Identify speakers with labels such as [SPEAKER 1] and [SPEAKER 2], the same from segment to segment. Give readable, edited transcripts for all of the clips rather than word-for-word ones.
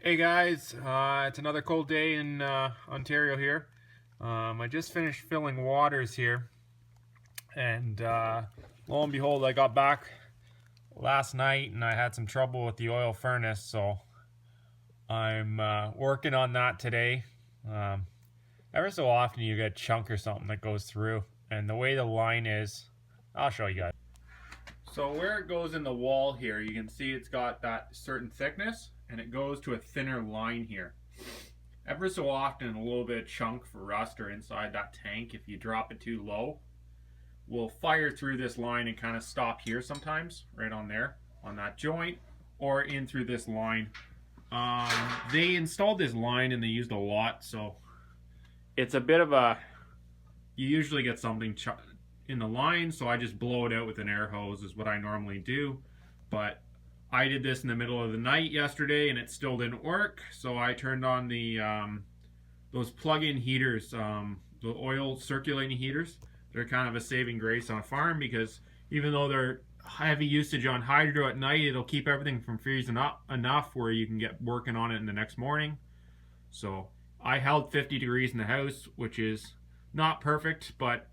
[SPEAKER 1] Hey guys, it's another cold day in Ontario here. I just finished filling waters here, and lo and behold, I got back last night and I had some trouble with the oil furnace, so I'm working on that today. Ever so often you get a chunk or something that goes through, and the way the line is, I'll show you guys. So where it goes in the wall here, you can see it's got that certain thickness, and it goes to a thinner line here. Ever so often, a little bit of chunk for rust or inside that tank, if you drop it too low, will fire through this line and kind of stop here sometimes, right on there, on that joint, or in through this line. They installed this line and they used a lot, so it's a bit of a, you usually get something in the line, so I just blow it out with an air hose is what I normally do. But I did this in the middle of the night yesterday and it still didn't work, so I turned on the those plug-in heaters, the oil circulating heaters. They're kind of a saving grace on a farm because even though they're heavy usage on hydro at night, it'll keep everything from freezing up enough where you can get working on it in the next morning. So I held 50 degrees in the house, which is not perfect, but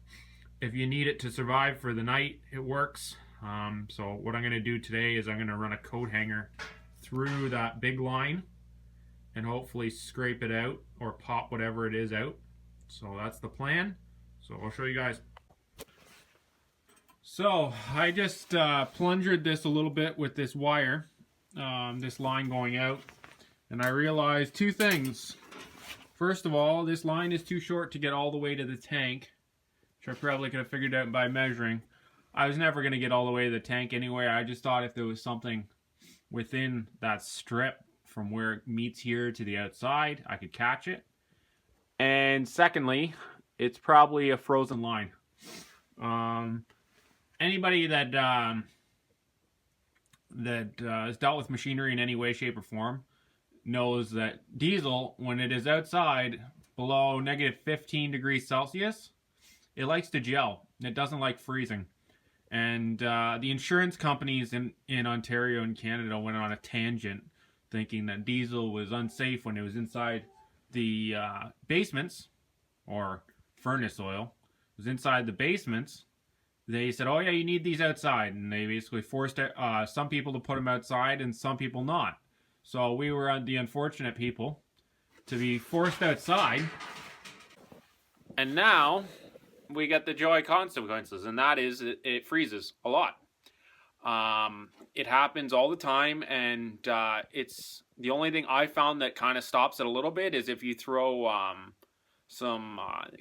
[SPEAKER 1] if you need it to survive for the night, it works. So what I'm going to do today is I'm going to run a coat hanger through that big line and hopefully scrape it out or pop whatever it is out. So that's the plan. So I'll show you guys. So I just plunged this a little bit with this wire, this line going out, and I realized two things. First of all, this line is too short to get all the way to the tank, which I probably could have figured out by measuring. I was never going to get all the way to the tank anyway. I just thought if there was something within that strip from where it meets here to the outside, I could catch it. And secondly, it's probably a frozen line. Anybody that has dealt with machinery in any way, shape, or form knows that diesel, when it is outside below negative 15 degrees Celsius, it likes to gel. It doesn't like freezing. And the insurance companies in Ontario and Canada went on a tangent thinking that diesel was unsafe when it was inside the basements, or furnace oil was inside the basements. They said, oh yeah, you need these outside. And they basically forced some people to put them outside and some people not. So we were the unfortunate people to be forced outside. And now we get the joy consequences, and that is it freezes a lot. It happens all the time, and it's the only thing I found that kind of stops it a little bit is if you throw some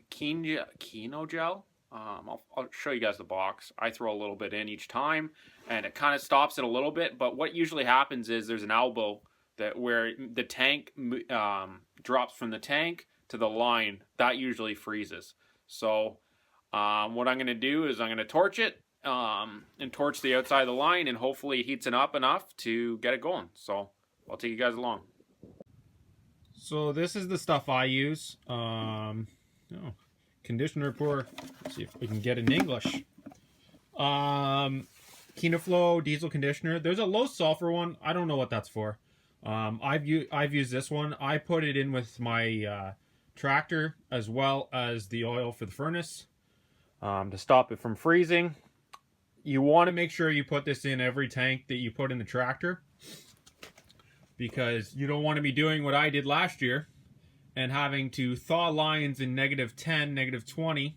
[SPEAKER 1] Keno gel. I'll show you guys the box. I throw a little bit in each time, and it kind of stops it a little bit. But what usually happens is there's an elbow that where the tank drops from the tank to the line. That usually freezes. So what I'm going to do is I'm going to torch it and torch the outside of the line, and hopefully it heats it up enough to get it going. So I'll take you guys along. So this is the stuff I use. Conditioner pour. Let's see if we can get it in English. Kenoflow diesel conditioner. There's a low sulfur one. I don't know what that's for. I've used this one. I put it in with my tractor as well as the oil for the furnace to stop it from freezing. You want to make sure you put this in every tank that you put in the tractor, because you don't want to be doing what I did last year and having to thaw lines in negative 10, negative 20,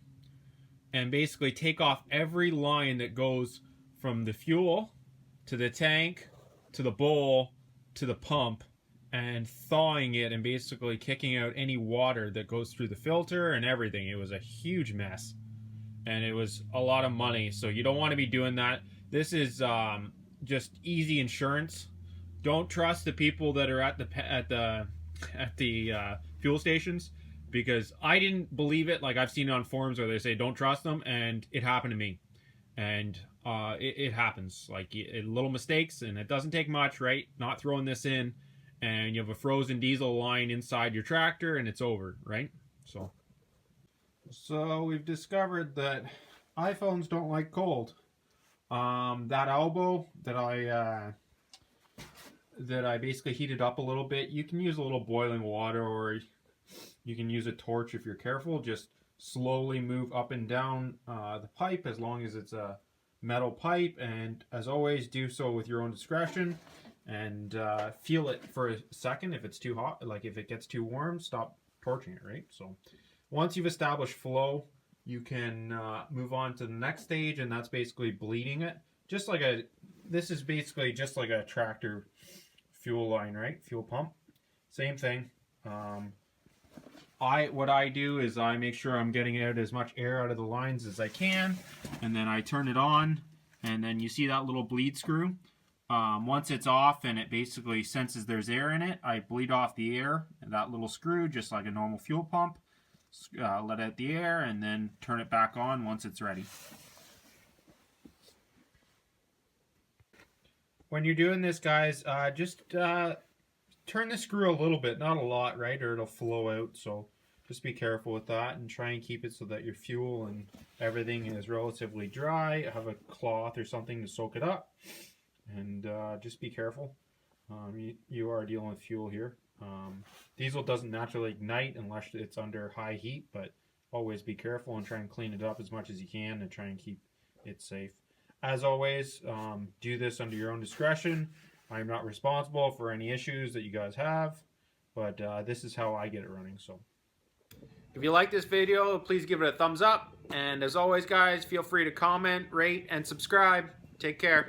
[SPEAKER 1] and basically take off every line that goes from the fuel to the tank to the bowl to the pump, and thawing it and basically kicking out any water that goes through the filter and everything. It was a huge mess, and it was a lot of money, so you don't want to be doing that. This is just easy insurance. Don't trust the people that are at the fuel stations, because I didn't believe it. Like, I've seen it on forums where they say don't trust them, and it happened to me. And it happens, like little mistakes, and it doesn't take much, right? Not throwing this in, and you have a frozen diesel line inside your tractor, and it's over, right? So we've discovered that iPhones don't like cold. That elbow that I that I basically heated up a little bit. You can use a little boiling water, or you can use a torch if you're careful. Just slowly move up and down the pipe, as long as it's a metal pipe, and as always, do so with your own discretion, and feel it for a second. If it's too hot, like if it gets too warm, stop torching it, right? So once you've established flow, you can move on to the next stage, and that's basically bleeding it. Just like this is basically just like a tractor fuel line, right? Fuel pump. Same thing. What I do is I make sure I'm getting out as much air out of the lines as I can, and then I turn it on, and then you see that little bleed screw. Once it's off and it basically senses there's air in it, I bleed off the air and that little screw just like a normal fuel pump. Let out the air and then turn it back on once it's ready. When you're doing this, guys, just turn the screw a little bit, not a lot, right, or it'll flow out. So just be careful with that, and try and keep it so that your fuel and everything is relatively dry. Have a cloth or something to soak it up, and just be careful. You are dealing with fuel here. Diesel doesn't naturally ignite unless it's under high heat, but always be careful and try and clean it up as much as you can and try and keep it safe. As always, do this under your own discretion. I'm not responsible for any issues that you guys have, but this is how I get it running. So, if you like this video, please give it a thumbs up. And as always, guys, feel free to comment, rate, and subscribe. Take care.